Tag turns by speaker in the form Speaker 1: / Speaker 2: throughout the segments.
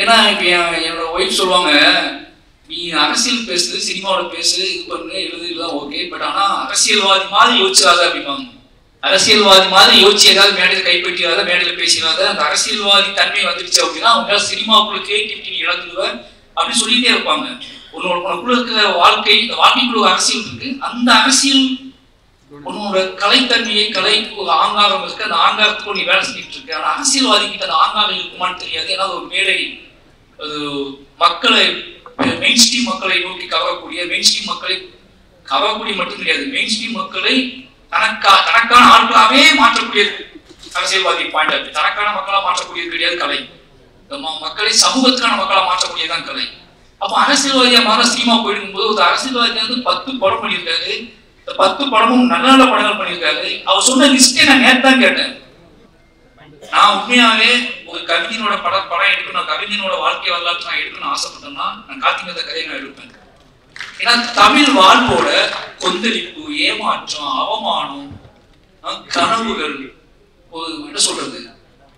Speaker 1: ஏன்னா இப்போ என்னோட ஒய்ஃப் சொல்லுவாங்க, நீ அரசியல் பேசுது, சினிமாவோட பேசு, இது பண்ணு, எழுதுலாம் ஓகே, பட் ஆனால் அரசியல்வாதி மாதிரி யோசிச்சாத அப்படிம்பாங்க. அரசியல்வாதி மாதிரி யோசிச்சு ஏதாவது மேடையில் கைப்பற்றியாத, மேடையில் பேசிடாத, அந்த அரசியல்வாதி தன்மை வந்துடுச்சு அப்படின்னா அவங்க சினிமாவுக்குள்ள கிரியேட்டிவிட்டி இழந்துடுவ அப்படின்னு சொல்லிட்டே இருப்பாங்க. உனக்குள்ள இருக்கிற வாழ்க்கை, இந்த வாழ்க்கைக்குள்ள அரசியல் இருக்கு, அந்த அரசியல் உன்னோட கலைத்தன்மையை, கலைக்கு ஒரு ஆங்காரம் இருக்கு, அந்த ஆங்காரத்துக்கு நீ வேலை செஞ்சுட்டு இருக்க. ஆனால் அரசியல்வாதி கிட்ட அந்த ஆங்காரம் இருக்குமான்னு தெரியாது. ஏன்னா ஒரு மேடை, அது மக்களை, மெயின் ஸ்ட்ரீம் மக்களை நோக்கி கவரக்கூடிய, மெயின் ஸ்ட்ரீம் மக்களை கவரக்கூடிய மட்டும் கிடையாது, மெயின் ஸ்ட்ரீம் மக்களை தனக்கான ஆட்களாவே மாற்றக்கூடியது அரசியல்வாதி பாயிண்ட் ஆஃப். தனக்கான மக்களா மாற்றக்கூடியது கிடையாது கலை. மக்களை சமூகத்துக்கான மக்களா மாற்றக்கூடியதான் கலை. அப்போ அரசியல்வாதியா மாற சினிமா போயிடும் போது ஒரு அரசியல்வாதி வந்து 10 படம் பண்ணியிருக்காரு. இந்த 10 படமும் நல்ல நல்ல படங்கள் பண்ணியிருக்காரு. அவர் சொன்ன லிஸ்டே நான் நேற்று தான் கேட்டேன். நான் உண்மையாவே ஒரு கவிஞனோட படம் எடுக்கணும், கவிஞனோட வாழ்க்கை வரலாற்று நான் எடுக்கணும்னு ஆசைப்பட்டேன்னா நான் கார்த்திகேயன் கதையை நான் எடுப்பேன். ஏன்னா தமிழ் வாழ்வோட கொந்தளிப்பு, ஏமாற்றம், அவமானம், கனவுகள், ஒரு என்ன சொல்றது,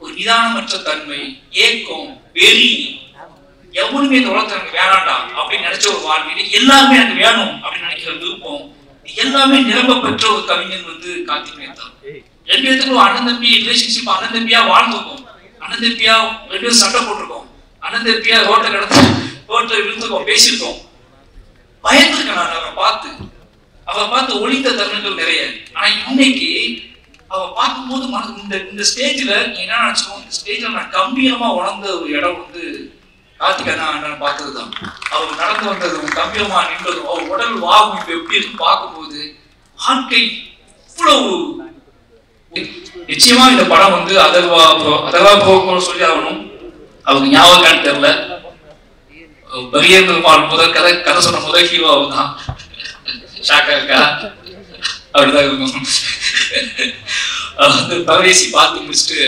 Speaker 1: ஒரு நிதானமற்ற தன்மை, ஏக்கம், வெறி, எவனுமே இந்த உலகத்தை எனக்கு வேணாண்டா அப்படின்னு நினைச்ச ஒரு வாழ்க்கையில எல்லாமே எனக்கு வேணும் அப்படின்னு நினைக்கிற விருப்பம், எல்லாமே நிரம்ப பெற்ற ஒரு கவிஞன் வந்து கார்த்திகேயன் தான். 2 பேத்துக்கும் அண்ணன் தம்பி ரிலேஷன்ஷிப், அண்ணன் தம்பியா வாழ்ந்துருக்கோம், அண்ணன் தம்பியா 2 பேரும் சண்டை போட்டிருக்கோம், அண்ணன் தம்பியா ரோட்டை விழுந்துருக்கோம், பேசியிருக்கோம், பயந்துருக்கேன் நான் அவரை பார்த்து ஒளிந்த தருணங்கள் நிறைய. ஆனா இன்னைக்கு அவ பார்க்கும்போது இந்த ஸ்டேஜ்ல என்ன நினைச்சோம், இந்த ஸ்டேஜ்ல நான் கம்பீரமா உணர்ந்த ஒரு இடம் வந்து கார்த்திகேயன் பார்த்ததுதான். அவர் நடந்து வந்ததும், கம்பீரமா நின்றதும், அவர் உடல் வாகும் இப்ப எப்படி இருக்கு பார்க்கும்போது வாழ்க்கை இவ்வளவு. நிச்சயமா இந்த படம் வந்து அதர்வா சொல்லி ஆகணும். அவங்க ஞாபகம் தெரியல, பரியேந்திரபால் முதல் கதை சொன்ன முதல் ஹீரோ அவர் தான். ஷாக்கா இருக்கா? அப்படிதான் இருக்கும். வந்து பரதேசி பார்த்து முடிச்சுட்டு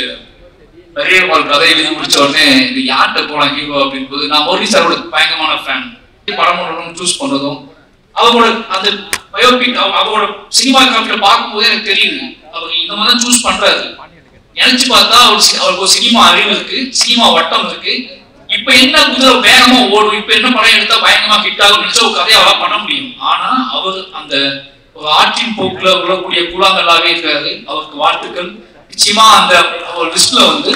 Speaker 1: பரியேந்திரபால் கதை எழுதி முடிச்ச உடனே இது யார்கிட்ட போலாம் ஹீரோ அப்படின்னு போது, நான் முரளி சாரோட பயங்கரமான ஃபேன். படம் சூஸ் பண்றதும் அவங்களோட அந்த பயோபிக், அவங்களோட சினிமா காலத்துல பார்க்கும்போது எனக்கு தெரியுது அவர் இந்த மாதிரி தான் சூஸ் பண்றாரு. நினைச்சு பார்த்தா அவருக்கு ஒரு சினிமா அறிவு இருக்கு, சினிமா வட்டம் இருக்கு. இப்ப என்ன குதிரை வேகமா ஓடும், இப்ப என்ன படம் எடுத்தா பயங்கரமா ஹிட் ஆகும் நினைச்சா ஒரு கதையை அவரால் பண்ண முடியும். ஆனா அவர் அந்த ஒரு ஆற்றின் போக்குல விழக்கூடிய கூழாங்கல்லாவே இருக்காரு. அவருக்கு வாழ்த்துக்கள். நிச்சயமா அந்த ஒரு லிஸ்ட்ல வந்து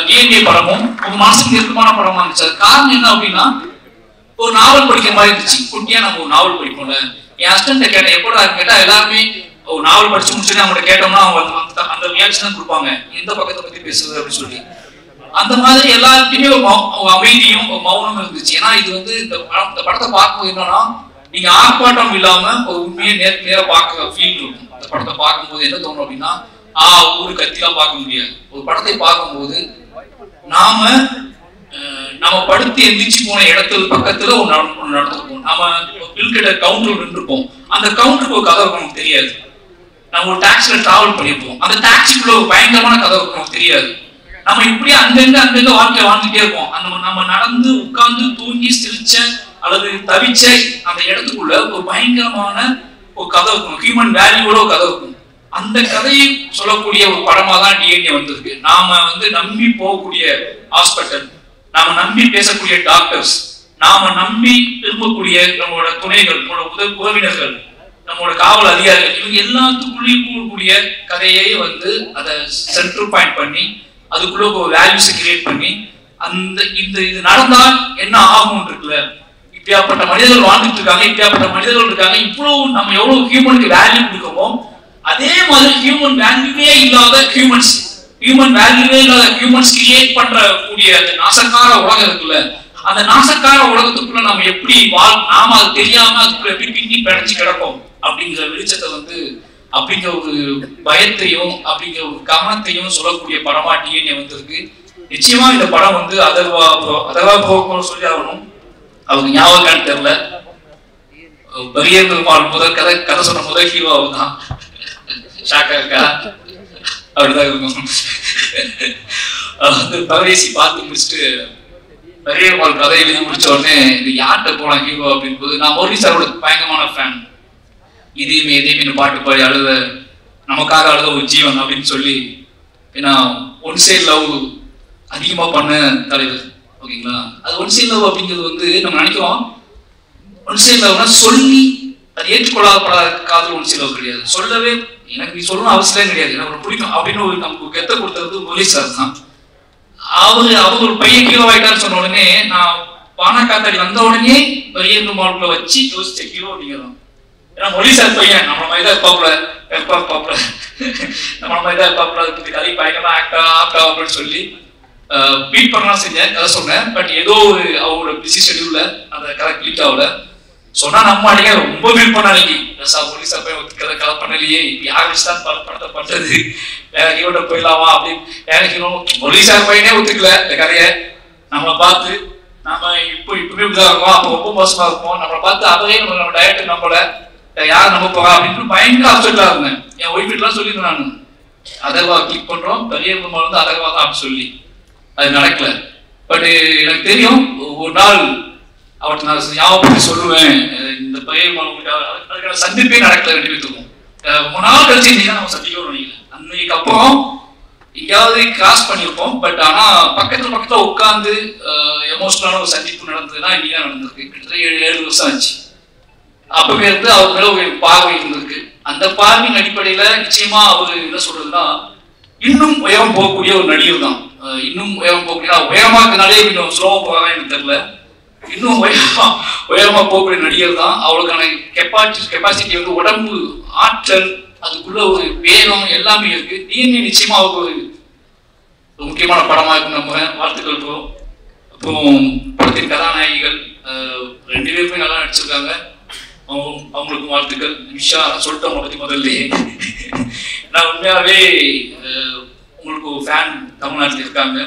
Speaker 1: டிஎன்ஏ படமும் ஒரு மாசத்துக்கு நெருக்கமான படமா இருந்துச்சு. அது காரணம் என்ன அப்படின்னா, ஒரு நாவல் படிக்கிற மாதிரி இருந்துச்சு. குட்டியா நம்ம ஒரு நாவல் படிப்போம்ல. என் ஹஸ்பண்ட கேட்டேன், எப்படா கேட்டா எல்லாருமே ஒரு நாவல் படிச்சு முடிச்சுட்டு அவங்கள்ட்ட கேட்டோம்னா அவங்க அந்த ரியாக்ஷன் கொடுப்பாங்க, எந்த பக்கத்தை பத்தி பேசுறது அப்படின்னு சொல்லி. அந்த மாதிரி எல்லாருக்குமே ஒரு அமைதியும் ஒரு மௌனம் இருந்துச்சு. ஏன்னா இது வந்து இந்த படத்தை பார்க்கும்போது என்னன்னா, நீங்க ஆர்ப்பாட்டம் இல்லாம ஒரு உண்மையை நேர பார்க்க ஃபீல் இருக்கும். இந்த படத்தை பார்க்கும்போது என்ன தோணும் அப்படின்னா, ஊரு கத்திலாம் பார்க்க முடியாது. ஒரு படத்தை பார்க்கும்போது நாம படுத்து எந்திரிச்சு போன இடத்துல பக்கத்துல ஒன்று நடந்துருப்போம். நாம பில்கிட்ட கவுண்டர் நின்றுப்போம். அந்த கவுண்டருக்கு ஒரு கதை நமக்கு தெரியாது. நம்ம ஒரு டாக்ஸில டிராவல் பண்ணிருப்போம். அந்த டாக்ஸிக்குள்ள ஒரு பயங்கரமான கதை நமக்கு தெரியாது. நம்ம இப்படி அங்கங்க வாழ்க்கை வாழ்ந்துட்டே இருப்போம். நம்ம நடந்து உட்கார்ந்து தூங்கி சிரிச்ச அல்லது தவிச்ச அந்த இடத்துக்குள்ள ஒரு பயங்கரமான ஒரு கதை இருக்கும், ஹியூமன் வேல்யூவோட ஒரு கதை இருக்கும். அந்த கதையை சொல்லக்கூடிய ஒரு படமா தான் டிஎன்ஏ வந்திருக்கு. நாம வந்து நம்பி போகக்கூடிய ஹாஸ்பிட்டல், நாம நம்பி பேசக்கூடிய டாக்டர்ஸ், நாம நம்பி திரும்பக்கூடிய நம்மளோட துணைகள், நம்மளோட உறவினர்கள், நம்மளோட காவல் அதிகாரிகள், இவங்க எல்லாத்துக்குள்ளேயும் கூடக்கூடிய கதையை வந்து அதை சென்டர் பாயிண்ட் பண்ணி அதுக்குள்ள ஒரு வேல்யூஸ் கிரியேட் பண்ணி இது நடந்தால் என்ன ஆகும் இருக்குல்ல. இப்படியாப்பட்ட மனிதர்கள் வாழ்ந்துட்டு இருக்காங்க, இப்படியாப்பட்ட மனிதர்கள் இருக்காங்க. இவ்வளவு நம்ம எவ்வளவு ஹியூமனுக்கு வேல்யூ கொடுக்கமோ அதே மாதிரி ஹியூமன் வேல்யூவே இல்லாத ஹியூமன்ஸ் கிரியேட் பண்றக்கூடிய அந்த நாசக்கார உலகம் இருக்குல்ல, அந்த நாசக்கார உலகத்துக்குள்ள நம்ம எப்படி நாம அது தெரியாம அதுக்குள்ள எப்படி பின்னி பிணைஞ்சு கிடப்போம் அப்படிங்கிற வெளிச்சத்தை வந்து, அப்படிங்கிற ஒரு பயத்தையும் அப்படிங்கிற ஒரு கவனத்தையும் சொல்லக்கூடிய படமா டிஎன்ஏ வந்திருக்கு. நிச்சயமா இந்த படம் வந்து அதர்வா சொல்லி ஆகணும். அவங்க ஞாபகம் தெரியல, பரியேந்திரபால் முதல் கதை சொன்ன முதல் ஹீரோ அவர் தான். ஷாக்கா இருக்கா? அப்படிதான் இருக்கும். வந்து பரதேசி பார்த்து முடிச்சுட்டு பரியேந்திரபால் கதை எழுதி முடிச்ச உடனே இது யார்கிட்ட போலாம் ஹீரோ அப்படின்னு போது, நான் முரளி சாரோட பயங்கரமான ஃபேன். எதையுமே பாட்டு பாடி அழுத, நமக்காக அழுத ஒரு ஜீவன் அப்படின்னு சொல்லி, ஏன்னா ஒன் சைட் லவ் அதிகமா பண்ண தலைவர் ஓகேங்களா? அது ஒன் சைட் லவ் அப்படிங்கிறது வந்து நம்ம நினைக்கிறோம் ஒன் சைட் லவ்னா சொல்லி அது ஏற்றுக்கொள்ளப்படாத காதல் ஒன் சைட் லவ் கிடையாது. சொல்லவே எனக்கு நீ சொல்லணும் அவசியம் கிடையாது, எனக்கு பிடிக்கும் அப்படின்னு ஒரு நமக்கு கெத்த கொடுத்தது முரளி சார் தான். அவங்க ஒரு பையன் ஹீரோ ஆயிட்டான்னு சொன்ன உடனே நான் பானா காத்தாடி வந்த உடனே பெரிய மாடுக்குள்ள வச்சு யோசிச்ச ஹீரோ அப்படிங்கிறோம். ஏன்னா முரளி சார் பையன் நம்மள மாதிரி தான் இருப்பாப்புல நம்மள மாதிரி தான் இருப்பாப்புல கதை பயங்கரமா ஆக்டா அப்படின்னு சொல்லி பீட் பண்ணலாம் செஞ்சேன், கதை சொன்னேன். பட் ஏதோ ஒரு அவங்களோட பிஸி ஷெடியூல்ல அந்த கதை கிளிக் ஆகல. சொன்னா நம்ம அன்னைக்கு ரொம்ப ஃபீல் பண்ண அன்னைக்கு முரளி சார் பையன் கதை பண்ணலையே, யார் வச்சுதான் படத்தை பண்றது, வேற ஹீரோட போயிடலாமா அப்படின்னு. வேற ஹீரோ முரளி சார் பையனே ஒத்துக்கல இந்த கதையை. நம்மளை பார்த்து நம்ம இப்பவே இப்படிதான் இருக்கோம், அப்போ ரொம்ப மோசமா இருக்கும், நம்மளை பார்த்து அவரே நம்ம டைரக்டர் நம்மள யார் நம்ம போறா அப்படின்னு பயங்கர அப்செட்டா இருந்தேன். என் ஒய்ஃப் எல்லாம் சொல்லியிருந்தேன் நான், அதர்வா கிளிக் பண்றோம் பெரிய வந்து அதர்வா தான் அப்படின்னு சொல்லி. அது நடக்கல. பட் எனக்கு தெரியும் ஒரு நாள் அவர்கிட்ட நான் ஞாபகப்படுத்தி சொல்லுவேன் இந்த பெரிய அதுக்கான சந்திப்பே நடக்கல. 2 பேருக்கும் 3 நாள் கழிச்சு இன்னைக்கு நம்ம சந்திக்கணும் நினைக்கிறேன். அன்னைக்கு அப்புறம் எங்கேயாவது கிராஸ் பண்ணியிருப்போம். பட் ஆனா பக்கத்துல உட்காந்து எமோஷனலான ஒரு சந்திப்பு நடந்ததுன்னா இன்னைக்கு தான் நடந்திருக்கு. கிட்டத்தட்ட 7 வருஷம் ஆச்சு. அப்பவே இருந்து அவர் மேல ஒரு பார்வை இருந்திருக்கு. அந்த பார்வையின் அடிப்படையில நிச்சயமா அவர் என்ன சொல்றதுன்னா இன்னும் உயரம் போகக்கூடிய ஒரு நடிகர் தான். இன்னும் உயரம் போகக்கூடிய உயரமாக்குனாலே இன்னும் ஸ்லோவா போறாங்க எனக்கு தெரியல. இன்னும் உயரமா போகக்கூடிய நடிகர் தான். அவளுக்கான கெப்பாசிட்டி வந்து உடம்பு ஆற்றல் அதுக்குள்ள ஒரு வேகம் எல்லாமே இருக்கு. டிஎன்ஏ நிச்சயமா அவருக்கு ஒரு முக்கியமான படமா இருக்கு. நம்ம வாழ்த்துக்கள் இருக்கும். அப்புறம் படத்தின் கதாநாயகிகள் 2 பேருமே நல்லா நடிச்சிருக்காங்க. அவங்களுக்கு வாழ்த்துக்கள். நிமிஷா சொல்லிட்டு அவங்களை பத்தி முதல்ல நான் உண்மையாவே உங்களுக்கு ஒரு ஃபேன் தமிழ்நாட்டில் இருக்காங்க.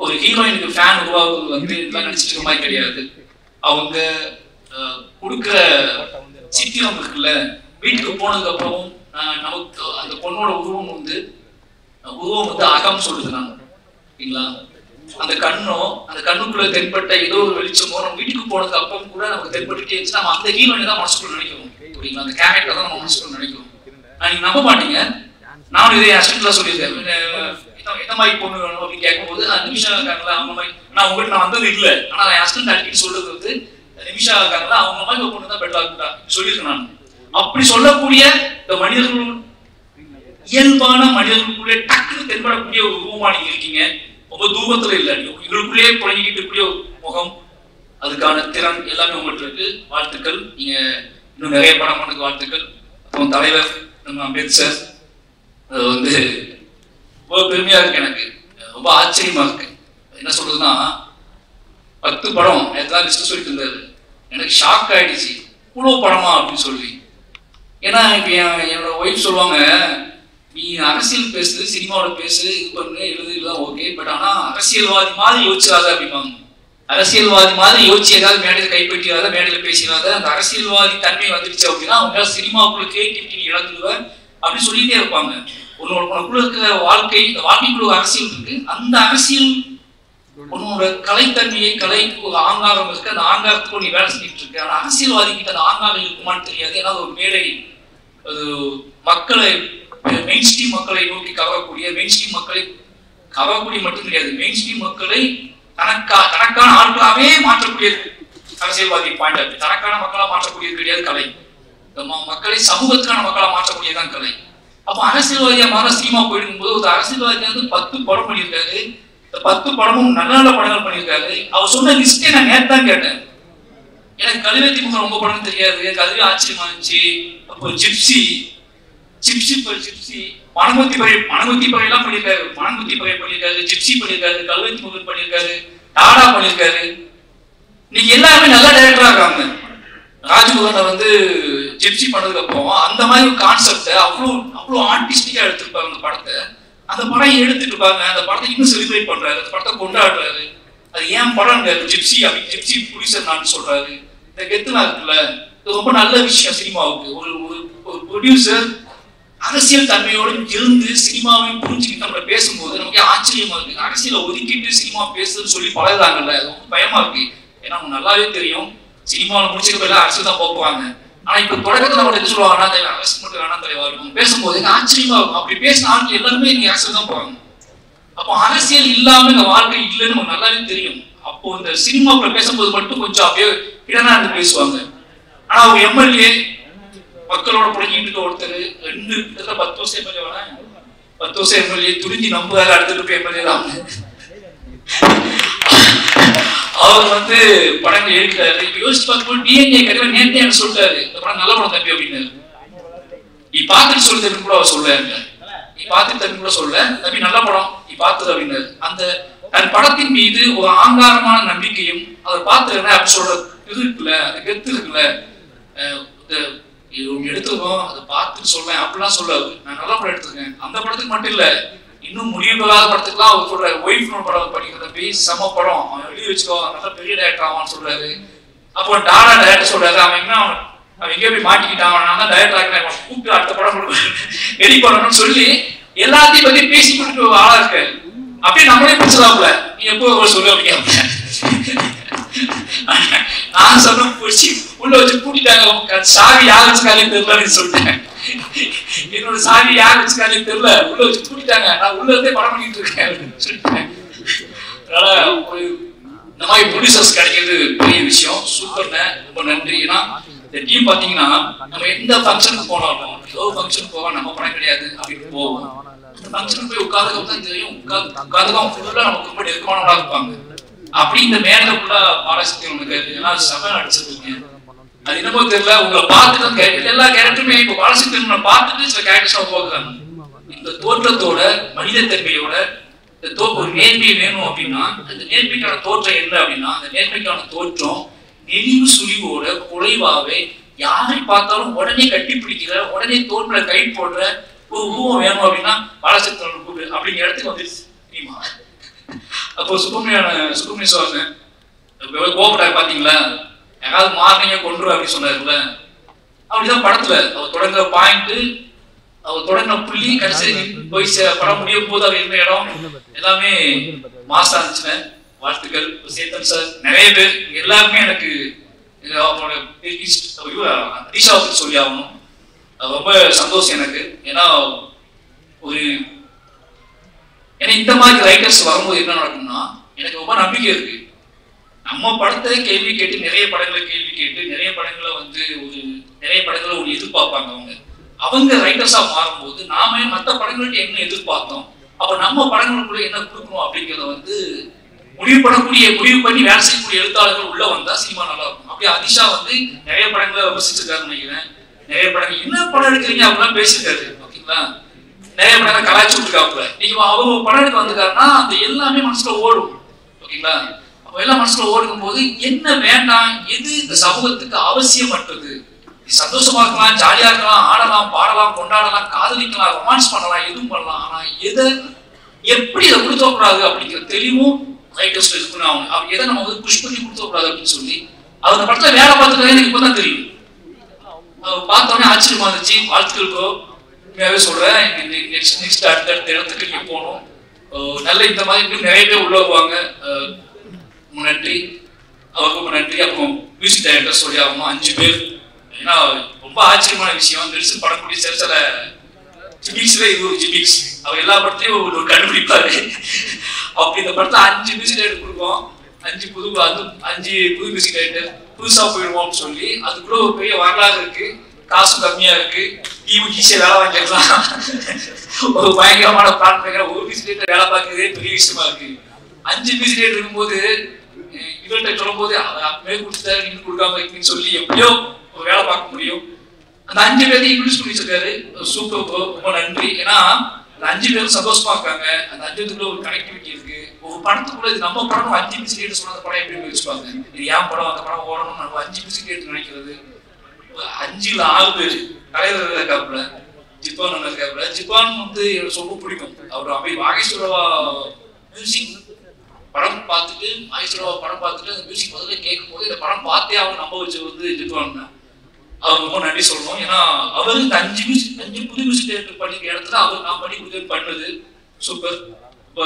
Speaker 1: ஒரு ஹீரோயினுக்கு ஃபேன் உருவாக்குறது வந்து இதெல்லாம் நடிச்சிட்டு இருக்க மாதிரி கிடையாது. அவங்க கொடுக்குற சித்திரம் இருக்குல்ல, வீட்டுக்கு போனதுக்கு அப்புறம் நமக்கு அந்த பொண்ணோட உருவம் வந்து அகம் சொல்லுது நாங்க இல்லைங்களா. அந்த கண்ணுக்குள்ள தென்பட்ட ஏதோ ஒரு வெளிச்சமோ நம்ம வீட்டுக்கு போனதுக்கு அப்புறம் கூட நமக்கு தென்பட்டுட்டே இருந்துச்சு. நம்ம அந்த ஹீரோயினை தான் மனசுக்குள்ள நினைக்கிறோம் அப்படிங்களா, அந்த கேரக்டர் தான் நம்ம மனசுக்குள்ள நினைக்கிறோம். நீங்க நம்ப மாட்டீங்க, நானும் இதே அசிஸ்டன்ட்ல சொல்லியிருக்கேன். எந்த மாதிரி பொண்ணு வேணும் அப்படின்னு கேட்கும்போது நிமிஷா இருக்காங்களா அவங்க மாதிரி, நான் உங்கள்கிட்ட நான் வந்தது இல்லை, ஆனா அசிஸ்டன்ட் அடிக்கடி சொல்றது வந்து நிமிஷா இருக்காங்களா அவங்க மாதிரி ஒரு பொண்ணு தான் பெட்டரா இருக்குதா சொல்லியிருக்கேன் நான். அப்படி சொல்லக்கூடிய இந்த மனிதர்கள் இயல்பான மனிதர்களுக்குள்ளே டக்குன்னு தென்படக்கூடிய ஒரு உருவமா நீங்க இருக்கீங்க. ரொம்ப தூரத்துல இல்லை, உங்களுக்குள்ளேயே புழங்கிக்கிட்டு இருக்கக்கூடிய ஒரு முகம், அதுக்கான திறன் எல்லாமே உங்கள்கிட்ட இருக்கு. வாழ்த்துக்கள். நீங்க இன்னும் நிறைய படம் பண்ணதுக்கு வாழ்த்துக்கள். அப்புறம் தலைவர் நம்ம அம்பேத்கர் வந்து ரொம்ப பெருமையா இருக்கு. எனக்கு ரொம்ப ஆச்சரியமா இருக்கு. என்ன சொல்றதுன்னா 10 படம் நேற்று லிஸ்ட் சொல்லிட்டு இருந்தாரு. எனக்கு ஷாக் ஆயிடுச்சு, இவ்வளவு படமா அப்படின்னு சொல்லி. ஏன்னா இப்ப என்னோட ஒய்ஃப் சொல்லுவாங்க, நீ அரசியல் பேசுது, சினிமாவோட பேசு, இது பண்ணு, எழுதுலாம் ஓகே, பட் ஆனா அரசியல்வாதி மாதிரி யோசிச்சாத அப்படிம்பாங்க. அரசியல்வாதி மாதிரி யோசிச்சு ஏதாவது மேடையில் கைப்பற்றியாத, மேடையில பேசிடாத, அந்த அரசியல்வாதி தன்மை வந்துடுச்சு அப்படின்னா அவங்க சினிமாவுக்குள்ள கிரியேட்டிவிட்டி இழந்துடுவ அப்படின்னு சொல்லிட்டே இருப்பாங்க. உனக்குள்ள இருக்கிற வாழ்க்கை, இந்த வாழ்க்கைக்குள்ள ஒரு அரசியல் இருக்கு. அந்த அரசியல் உன்னோட கலைத்தன்மையை, கலைக்கு ஒரு ஆங்காரம் இருக்கு, அந்த ஆங்காரத்துக்கு நீ வேலை செஞ்சுட்டு இருக்க. ஆனா அரசியல்வாதி கிட்ட அந்த ஆங்காரம் இருக்குமான்னு தெரியாது. ஏன்னா ஒரு மேடை அது மக்களை மெயின் ஸ்ட்ரீம் மக்களை நோக்கி கவரக்கூடிய, மெயின் ஸ்ட்ரீம் மக்களை கவரக்கூடிய மட்டும் கிடையாது, மெயின் ஸ்ட்ரீம் மக்களை தனக்கான ஆட்களாவே மாற்றக்கூடியது அரசியல்வாதி பாயிண்ட் ஆஃப். தனக்கான மக்களா மாற்றக்கூடியது கிடையாது கலை. மக்களை சமூகத்துக்கான மக்களா மாற்றக்கூடியதுதான் கலை. அப்ப அரசியல்வாதியா மாற சினிமா போயிடும் போது ஒரு அரசியல்வாதியா வந்து 10 படம் பண்ணியிருக்காரு. இந்த 10 படமும் நல்ல நல்ல படங்கள் பண்ணியிருக்காரு. அவர் சொன்ன லிஸ்டே நான் நேற்று தான் கேட்டேன். எனக்கு கல்வெத்தி முகம் ரொம்ப படம் தெரியாது, எனக்கு அதுவே ஆச்சரியமா இருந்துச்சு. அப்போ ஜிப்சி மணங்குத்தி பகை எல்லாம் பண்ணியிருக்காரு. மணங்குத்தி பகை பண்ணியிருக்காரு, ஜிப்சி பண்ணியிருக்காரு, கல்வெத்தி முகம் பண்ணியிருக்காரு, டாடா பண்ணியிருக்காரு. இன்னைக்கு எல்லாருமே நல்ல டைரக்டரா இருக்காங்க. ராஜ்குமாரை வந்து ஜிப்சி பண்ணதுக்கு அப்புறம் அந்த மாதிரி ஒரு கான்செப்டை அவ்வளோ ஆர்டிஸ்டிக்கா எடுத்திருப்பாங்க. அந்த படத்தை அந்த படம் எடுத்துட்டு இருப்பாங்க. அந்த படத்தை இன்னும் செலிப்ரேட் பண்றாரு, அந்த படத்தை கொண்டாடுறாரு. அது ஏன் படம் ஜிப்சி அப்படி ஜிப்சி ப்ரொடியூசர் நான் சொல்றாரு. இந்த கெத்துலாம் இருக்குல்ல, இது ரொம்ப நல்ல விஷயம் சினிமாவுக்கு. ஒரு ப்ரொடியூசர் அரசியல் தன்மையோடு இருந்து சினிமாவை புரிஞ்சுக்கிட்டு நம்ம பேசும்போது நமக்கு ஆச்சரியமா இருக்கு. அரசியலை ஒதுக்கிட்டு சினிமா பேசுன்னு சொல்லி பழகுறாங்கல்ல, அது ரொம்ப பயமா இருக்கு. ஏன்னா நமக்கு நல்லாவே தெரியும் சினிமாவில் முடிச்சுக்க போய் அரசியல் தான் போக்குவாங்க. ஆனா இப்ப தொடக்கத்துல அவங்க என்ன சொல்லுவாங்கன்னா அரசு மட்டும் வேணாம் தலைவா இருக்கும் பேசும்போது ஆச்சரியமா இருக்கும். அப்படி பேசின ஆட்கள் எல்லாருமே நீங்க அரசியல் தான் போவாங்க. அப்போ அரசியல் இல்லாம இந்த வாழ்க்கை இல்லைன்னு நமக்கு நல்லாவே தெரியும். அப்போ இந்த சினிமாக்குள்ள பேசும்போது மட்டும் கொஞ்சம் அப்படியே இடனா இருந்து பேசுவாங்க. ஆனா அவங்க எம்எல்ஏ மக்களோட புரிஞ்சுட்டு ஒருத்தர் 10 வருஷம் எம்எல்ஏ வேணா 10 வருஷம் எம்எல்ஏ துணிஞ்சு நம்புறாரு, அடுத்த எம்எல்ஏ தான். அவர் வந்து படங்கள் எடுக்கிறாரு. யோசிச்சு பார்க்கும்போது டிஎன்ஏ கண்டிப்பா நேர்த்தே எனக்கு சொல்லிட்டாரு, இந்த படம் நல்ல படம் தம்பி அப்படின்னு. நீ பார்த்துட்டு சொல்லி தம்பி கூட அவர் சொல்ல, நீ பார்த்துட்டு தம்பி கூட சொல்ல தம்பி நல்ல படம் நீ பார்த்தது அப்படின்னு. அந்த படத்தின் மீது ஒரு ஆங்காரமான நம்பிக்கையும் அதை பார்த்துருந்தேன் அப்படின்னு சொல்ற இது இருக்குல்ல, அது கெத்து இருக்குல்ல, எடுத்துக்கோம் அதை பார்த்துட்டு சொல்றேன் அப்படிலாம் சொல்லாது. நான் நல்ல படம் எடுத்துருக்கேன். அந்த படத்துக்கு மட்டும் இல்ல, இன்னும் முடிவுகளாத படத்துக்குலாம் அவர் சொல்றாரு. ஒய்ஃப் படம் படிக்கிற தம்பி செம படம், அவன் எழுதி வச்சுக்கோ, நல்ல பெரிய டைரக்டர் ஆவான்னு சொல்றாரு. அப்போ டாடா டைரக்டர் சொல்றாரு, அவன் என்ன அவன் எங்கேயோ போய் மாட்டிக்கிட்டான், நான் தான் டைரக்டர் ஆகிறேன், கூப்பிட்டு அடுத்த படம் ரெடி பண்ணணும்னு சொல்லி எல்லாத்தையும் பத்தி பேசி கொடுத்து ஆளா இருக்க. அப்படியே நம்மளே பிடிச்சதாப்புல நீ எப்போ சொல்லு அப்படிங்க. நான் சொன்ன பிடிச்சி உள்ள வச்சு கூட்டிட்டாங்க. சாவி யார் வச்சுக்காலே தெரியலன்னு சொல்லிட்டேன். என்னோட சாவி யார் வச்சுக்காலே தெரியல, உள்ள வச்சு கூட்டிட்டாங்க. நான் உள்ள இருந்தே படம் பண்ணிட்டு இருக்கேன் அப்படின்னு சொல்லிட்டேன். அதனால இந்த மாதிரி ப்ரொடியூசர்ஸ் கிடைக்கிறது பெரிய விஷயம். சூப்பர்ண்ண, ரொம்ப நன்றி. ஏன்னா இந்த டீம் பாத்தீங்கன்னா நம்ம எந்த ஃபங்க்ஷனுக்கு போனாலும் ஏதோ ஃபங்க்ஷன் போவா நம்ம படம் கிடையாது அப்படின்னு போவோம். இந்த ஃபங்க்ஷனுக்கு போய் உட்கார்ந்து தெரியும், உட்கார்ந்து ஃபுல்லா நமக்கு ரொம்ப நெருக்கமானவங்களா இருப்பாங்க. அப்படி இந்த மேடலுக்குள்ள பாராசக்தி உங்களுக்கு எல்லாம் சபை அடிச்சிருக்கீங்க. அது என்னமோ தெரியல, உங்களை பார்த்துட்டு எல்லா கேரக்டருமே இப்போ பாராசக்தி பார்த்துட்டு சில கேரக்டர்ஸ் போகிறாங்க. இந்த தோற்றத்தோட மனித தன்மையோட ஒரு நேர்மை வேணும் அப்படின்னா அந்த நேர்மைக்கான தோற்றம் என்ன அப்படின்னா, அந்த நேர்மைக்கான தோற்றம் நெளிவு சுழிவோட குறைவாவே யாரை பார்த்தாலும் உடனே கட்டி பிடிக்கிற, உடனே தோற்ற கை போடுற ஒரு உருவம் வேணும் அப்படின்னா பாராசக்தி கூடு அப்படிங்கிற இடத்துக்கு வந்து தெரியுமா. அப்போ சுப்பிரமணிய சுவாமி கோபப்பட்டார் பாத்தீங்களா, யாராவது மாறினீங்க கொன்று அப்படின்னு சொன்னாருல்ல. அப்படிதான் படத்துல அவர் தொடங்குற பாயிண்ட், அவர் தொடங்கின புள்ளி, கடைசி போய் படம் முடியும் போது அவர் இருந்த இடம் எல்லாமே மாசா இருந்துச்சுன்னு. வாழ்த்துக்கள் சேத்தன் சார், நிறைய பேர் எல்லாருமே எனக்கு அதிஷாவுக்கு சொல்லி ஆகணும். ரொம்ப சந்தோஷம் எனக்கு. ஏன்னா இந்த மாதிரி ரைட்டர்ஸ் வரும்போது என்ன நடக்கும்னா எனக்கு ரொம்ப நம்பிக்கை இருக்கு. நம்ம படத்தை கேள்வி கேட்டு நிறைய படங்களை கேள்வி கேட்டு நிறைய படங்களை வந்து நிறைய படங்களை ஒரு எதிர்பார்ப்பாங்க. அவங்க ரைட்டர்ஸா மாறும்போது நாம மற்ற படங்களுக்கு என்ன எதிர்பார்த்தோம், அப்ப நம்ம படங்களுக்குள்ள என்ன கொடுக்கணும் அப்படிங்கிறத வந்து முடிவு பண்ணி வேலை செய்யக்கூடிய எழுத்தாளர்கள் உள்ள வந்தா சினிமா நல்லா இருக்கும். அப்படி அதிஷா வந்து நிறைய படங்களை விமர்சிச்சிருக்காருன்னு நினைக்கிறேன். நிறைய படங்கள் என்ன படம் எடுக்கிறீங்க அப்படிலாம் பேசியிருக்காரு. ஓகேங்களா, நிறைய படங்கள் கலாய்ச்சி விட்டுருக்காப்புல. நீங்க அவங்க படம் எடுக்க வந்துருக்காருன்னா அந்த எல்லாமே மனசுல ஓடும். ஓகேங்களா, அப்ப எல்லாம் மனசுல ஓடும் போது என்ன வேண்டாம், எது இந்த சமூகத்துக்கு அவசியமற்றது, சந்தோஷமா இருக்கலாம், ஜாலியா இருக்கலாம், ஆடலாம், பாடலாம், கொண்டாடலாம், காதலிக்கலாம், ரொமான்ஸ் பண்ணலாம், எதுவும் பண்ணலாம். ஆனா எதை எப்படி இதை கொடுத்தக்கூடாது அப்படிங்கிற தெளிவும் ரைட்டர்ஸ் இருக்குன்னு அவங்க எதை நம்ம வந்து புஷ் பண்ணி கொடுத்தக்கூடாது அப்படின்னு சொல்லி அந்த படத்துல வேலை பார்த்துட்டு எனக்கு இப்பதான் தெரியும். பார்த்தோன்னே ஆச்சரியமா இருந்துச்சு. வாழ்த்துக்களுக்கோ உண்மையாவே சொல்றேன். நெக்ஸ்ட் அடுத்த இடத்துக்கு நீங்க போகணும். நல்ல இந்த மாதிரி நிறைய பேர் உள்ள வருவாங்க. நன்றி, அவருக்கு ரொம்ப நன்றி. அப்புறம் மியூசிக் டைரக்டர் சொல்லி ஆகணும் 5 பேர். ஏன்னா ரொம்ப ஆச்சரியமான விஷயம், நெரிசல் படக்கூடிய சில ஜிமிக்ஸ்ல இது ஒரு ஜிமிக்ஸ். அவர் எல்லா படத்தையும் ஒரு கண்டுபிடிப்பாரு. அப்படி இந்த படத்தை 5 மியூசிக் டைரக்டர் கொடுப்போம். 5 புது மியூசிக் டைரக்டர் புதுசா போயிடுவோம்னு சொல்லி அதுக்குள்ள ஒரு பெரிய வரலாறு இருக்கு. காசும் கம்மியா இருக்கு, ஈஸியா வேலை வாங்கிக்கலாம். ஒரு பயங்கரமான பிளான் பண்ணிக்கிற ஒரு மியூசிக் டைரக்டர் வேலை பார்க்கறதே பெரிய விஷயமா இருக்கு. 5 மியூசிக் டைரக்டர் இருக்கும்போது இவர்கிட்ட சொல்லும் போது அவர் அப்பவே கொடுத்தாரு நீங்க கொடுக்காம இருக்கீங்கன்னு சொல்லி எப்படியோ ஒரு வேலை பார்க்க முடியும். அந்த 5 பேரையும் இன்ட்ரடியூஸ் பண்ணி வச்சிருக்காரு. சூப்பர், ரொம்ப நன்றி. ஏன்னா அந்த 5 பேரும் சந்தோஷமா இருக்காங்க. அந்த 5 பேருக்குள்ள ஒரு கனெக்டிவிட்டி இருக்கு. ஒரு படத்துக்குள்ள இது நம்ம படம் 5 மியூசிக் டைரக்டர் சொன்ன படம் எப்படி வச்சுப்பாங்க, இது ஏன் படம், அந்த படம் ஓடணும், நம்ம 5 மியூசிக் டைரக்டர் நினைக்கிறது. 5ல் 6 பேர் தலைவர் இருக்காப்புல, ஜிப்பான் இருக்காப்புல. ஜிப்பான் வந்து எனக்கு ரொம்ப பிடிக்கும். அவர் அப்படியே வாகேஸ்வரவா மியூசிக் படம் பார்த்துட்டு வாகேஸ்வரவா படம் பார்த்துட்டு அந்த மியூசிக் முதல்ல கேட்கும் போது இந்த படம் பார்த்தே அவங்க நம்ப வச்சு வந்து ஜிப்பான் தான். அவர் ரொம்ப நன்றி சொல்லணும். ஏன்னா அவர் இந்த 5 புது மியூசிக் டைரக்டர் பண்ணிக்கிற இடத்துல அவர் நான் பண்ணி கொடுத்து பண்ணது சூப்பர். இப்போ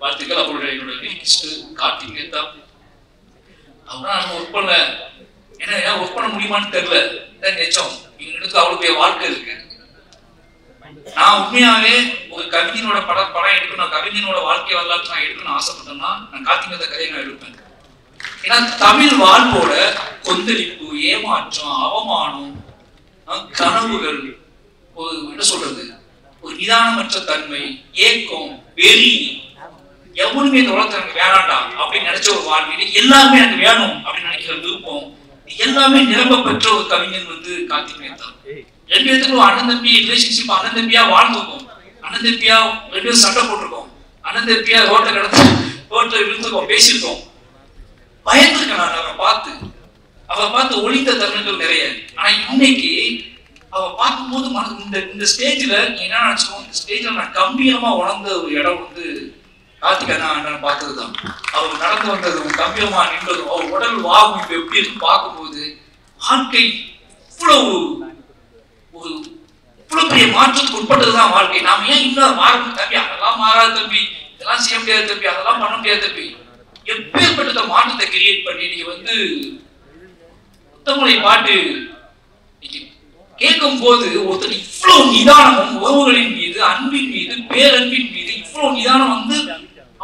Speaker 1: வாழ்த்துக்கள். அவருடைய என்னோட லிரிக்ஸ்ட் கார்த்திக் நேத்தா அவரால் நம்ம ஒர்க் பண்ணல. ஏன்னா ஒர்க் பண்ண முடியுமான்னு தெரியல. நிச்சயம் எங்களுக்கு அவ்வளோ பெரிய வாழ்க்கை இருக்கு. நான் உண்மையாவே ஒரு கவிஞனோட படம் எடுக்கணும், கவிஞனோட வாழ்க்கை வரலாற்று நான் எடுக்கணும்னு ஆசைப்பட்டேன்னா நான் கார்த்திகேயன் கதையை நான் எடுப்பேன். ஏன்னா தமிழ் வாழ்வோட கொந்தளிப்பு, ஏமாற்றம், அவமானம், கனவுகள், ஒரு என்ன சொல்றது, ஒரு நிதானமற்ற தன்மை, ஏக்கம், வெறி, எவனுமே இந்த உலகத்துல எனக்கு வேணாண்டா அப்படின்னு நினைச்ச ஒரு வாழ்க்கையில எல்லாமே எனக்கு வேணும் அப்படின்னு நினைக்கிற விருப்பம் எல்லாமே நிரம்ப பெற்ற ஒரு கவிஞன் கார்த்திகேயன் தான். ரெண்டு பேத்துக்கும் அண்ணன் தம்பி ரிலேஷன்ஷிப், அண்ணன் தம்பியா வாழ்ந்துருக்கோம், அண்ணன் தம்பியா ரெண்டு பேரும் சண்டை போட்டிருக்கோம், அண்ணன் தம்பியா ரோட்டை விழுந்துருக்கோம், பேசியிருக்கோம், பயந்துருக்கேன் நான் அவ பார்த்து ஒளிந்த தருணங்கள் நிறைய. ஆனா இன்னைக்கு அவ பார்க்கும்போது இந்த ஸ்டேஜ்ல என்ன நினைச்சோம், இந்த ஸ்டேஜ்ல நான் கம்பீரமா உணர்ந்த ஒரு இடம் கார்த்திகேயன் பார்த்ததுதான். அவர் நடந்து வந்ததும் கம்பீரமா நின்றதும் அவர் உடல் வாகும் இப்ப எப்படி இருக்கு பார்க்கும்போது வாழ்க்கை இவ்வளவு பெரிய மாற்றத்துக்கு உட்பட்டதுதான் வாழ்க்கை. நாம ஏன் இன்னும் மாறணும் தம்பி, அதெல்லாம் மாறாது தம்பி, இதெல்லாம் செய்ய முடியாது தம்பி, அதெல்லாம் பண்ண முடியாது தம்பி, எப்பேற்பட்ட மாற்றத்தை கிரியேட் பண்ணி நீங்க புத்தகங்களை பாட்டு கேட்கும் போது ஒருத்தர் இவ்வளவு நிதானமும் உறவுகளின் மீது, அன்பின் மீது, பேரன்பின் மீது இவ்வளவு நிதானம்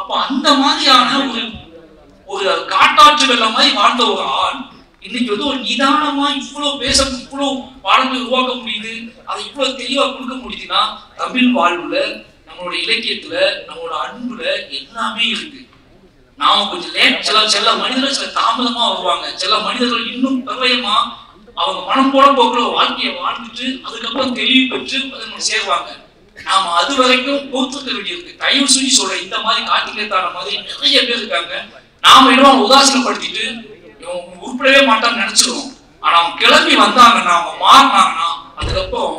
Speaker 1: அப்ப அந்த மாதிரியான ஒரு காட்டாற்று வெள்ளம் மாதிரி வாழ்ந்த ஒரு ஆள் இன்னைக்கு ஒரு நிதானமா இவ்வளவு இவ்வளவு பாடங்கள் உருவாக்க முடியுது, அதை இவ்வளவு தெளிவா கொடுக்க முடியுதுன்னா தமிழ் வாழ்வுல, நம்மளோட இலக்கியத்துல, நம்மளோட அன்புல எல்லாமே இருக்கு. நாம கொஞ்சம் லேட், சில மனிதர்கள் சில தாமதமா வருவாங்க, சில மனிதர்கள் இன்னும் பிரபயமா அவங்க மனம் போல போக்குற வாழ்க்கையை வாழ்ந்துட்டு அதுக்கப்புறம் தெளிவு பெற்று சேர்வாங்க. நாம அது வரைக்கும் பொறுத்துக்க வேண்டியிருக்கு. தயவு செஞ்சு சொல்ற, இந்த மாதிரி கார்த்திகேயன் மாதிரி நிறைய பேர் இருக்காங்க. நாம இன்னும் உதாசீனப்படுத்திட்டு உருப்படவே மாட்டான்னு நினைச்சிருவோம். ஆனா அவங்க கிளம்பி வந்தாங்கன்னா, அவங்க மாறினாங்கன்னா அதுக்கப்புறம்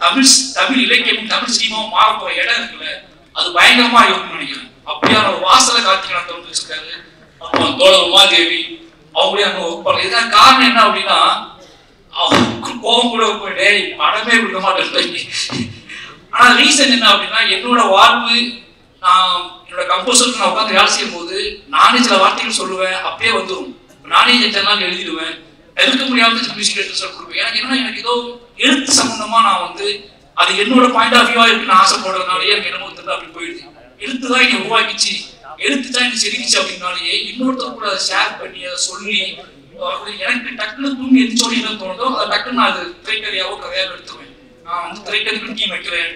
Speaker 1: தமிழ் இலக்கியம், தமிழ் சினிமாவும் மாற போற இடம் இருக்குல்ல, அது பயங்கரமா இருக்கும்னு நினைக்கிறேன். அப்படியான ஒரு வாசலை கார்த்திகேயன் திறந்து வச்சிருக்காரு. அப்புறம் தோழர் உமாதேவி அவங்களே அங்க ஒர்க் இதுதான் காரணம் என்ன அப்படின்னா, அவங்களுக்கு கோபம் கூட படமே கொடுக்க மாட்டேன். ஆனா ரீசன் என்ன அப்படின்னா, என்னோட வாழ்வு, நான் என்னோட கம்போசருக்கு நான் உட்காந்து வேலை செய்யும் போது நானே சில வார்த்தைகள் சொல்லுவேன், அப்பயே வந்துடும். நானே எல்லாம் எழுதிடுவேன், எடுக்க முடியாம மியூசிக் டைரக்டர்ஸ் கொடுப்பேன். எனக்கு ஏதோ எழுத்து சம்பந்தமா நான் அது என்னோட பாயிண்ட் ஆஃப் வியூவா இருக்குன்னு ஆசைப்படுறதுனாலயே எனக்கு என்னமோ தெரியல அப்படி போயிடுது. எழுத்துதான் என்னை உருவாக்கிச்சு, எழுத்துதான் எனக்கு செதுக்கிச்சு அப்படின்னாலேயே இன்னொருத்தர் கூட அதை ஷேர் பண்ணி அதை சொல்லி எனக்கு டக்குன்னு தூங்கி எதிர்த்தோட என்ன தோணுதோ அதை டக்குன்னு நான் அது திரைக்கதையாவோ கதையாவோ எடுத்துருவேன். நான் திரைக்கதைக்கும் டீம் வைக்கிறேன்,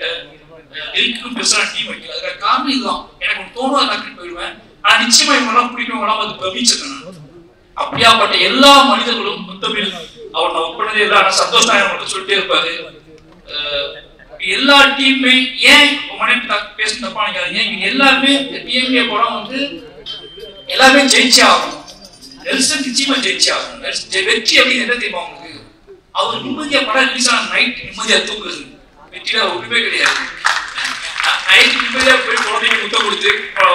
Speaker 1: எரிக்கும் பெருசான டீம் வைக்கல. அதுக்கான காரணம் இதுதான். எனக்கு தோணும் டக்குன்னு போயிடுவேன். ஆனா நிச்சயமா இவங்கெல்லாம் பிடிக்கவங்களாம் அது பிரமிச்சிருக்கேன். அப்படியாப்பட்ட எல்லா மனிதர்களும் முத்தமிழ் அவர் நான் ஒப்பினதே இல்லை, ஆனா சந்தோஷ் நாயர் மட்டும் சொல்லிட்டே இருப்பாரு. எல்லா டீமுமே ஏன் பேச தப்பா நினைக்காதீங்க, இவங்க எல்லாருமே டிஎம்ஏ படம் எல்லாருமே ஜெயிச்சே ஆகணும். நெல்சன் நிச்சயமா ஜெயிச்சே ஆகணும். வெற்றி அப்படின்னு என்ன தெரியுமா உங்களுக்கு, அவர் நிம்மதியா படம் ரிலீஸ் ஆன நைட் நிம்மதியா தூங்குறது, வெற்றியில ஒன்றுமே கிடையாது. நைட்டு நிம்மதியா போய் குழந்தைங்க முத்தம் கொடுத்து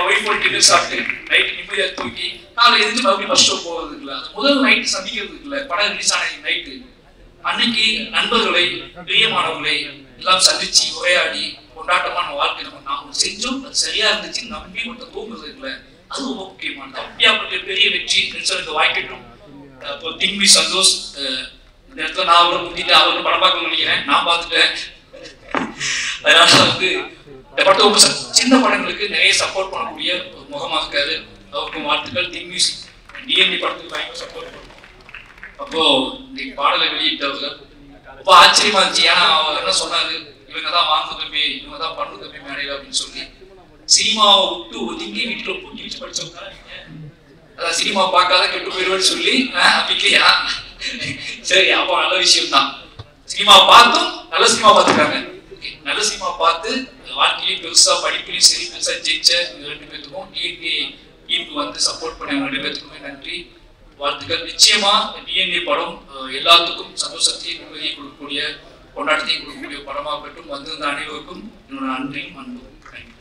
Speaker 1: ஒய்ஃபோட டின்னர் சாப்பிட்டு நைட்டு நிம்மதியா தூக்கி காலை எதிர்த்து மறுபடியும் ஃபர்ஸ்ட் ஷோ போகிறது இல்லை. அது முதல் நைட்டு சந்திக்கிறது இல்லை, படம் ரிலீஸ் ஆன நைட்டு அன்னைக்கு நண்பர்களை, பிரியமானவர்களை எல்லாம் சந்திச்சு உரையாடி கொண்டாட்டமான வாழ்க்கை நாம செஞ்சோம், அது சரியா இருந்துச்சு நம்பி மட்டும் தூங்குறது இல்லை, அது ரொம்ப முக்கியமானது. அப்படியாப்பட்ட பெரிய வெற்றி நெல்சனுக்கு வாய்க்கட்டும். இப்போ திங்வி சந்தோஷ் இந்த இடத்துல நான் அவரை முந்திட்டு அவருக்கு படம் பார்க்க நினைக்கிறேன், நான் பார்த்துட்டேன். அதனால இந்த படத்தை ரொம்ப சின்ன படங்களுக்கு நிறைய சப்போர்ட் பண்ணக்கூடிய ஒரு முகமாக இருக்காரு. அவருக்கும் வாழ்த்துக்கள். திங் மியூசிக் டிஎன்டி படத்துக்கு பயங்கர சப்போர்ட் பண்ணும். அப்போ இந்த பாடலை வெளியிட்டவர்கள் ரொம்ப ஆச்சரியமா இருந்துச்சு. ஏன்னா அவர் என்ன சொன்னாரு, இவங்க தான் வாங்க தம்பி, இவங்க தான் பண்ணு தம்பி மேடையில அப்படின்னு சொல்லி சினிமாவை விட்டு ஒதுங்கி வீட்டுல பூட்டி வச்சு படிச்சவங்க அதான் சினிமா பார்க்காத கெட்டு போயிடுவேன்னு சொல்லி அப்படியா சரி, அப்போ நல்ல விஷயம் தான். சினிமா பார்த்தும் நல்ல சினிமா பார்த்துருக்காங்க. நல்ல சினிமா பார்த்து வாழ்க்கையிலையும் பெருசா படிப்பிலையும் சரி பெருசா ஜெயிச்ச ரெண்டு பேத்துக்கும் டிஎன்ஏ டீமுக்கு சப்போர்ட் பண்ண ரெண்டு பேத்துக்குமே நன்றி, வாழ்த்துக்கள். நிச்சயமா டிஎன்ஏ படம் எல்லாத்துக்கும் சந்தோஷத்தையும் நிம்மதியை கொடுக்கக்கூடிய, கொண்டாட்டத்தையும் கொடுக்கக்கூடிய படமாகட்டும். வந்திருந்த அனைவருக்கும் என்னோட நன்றியும் அன்பும். தேங்க்யூ.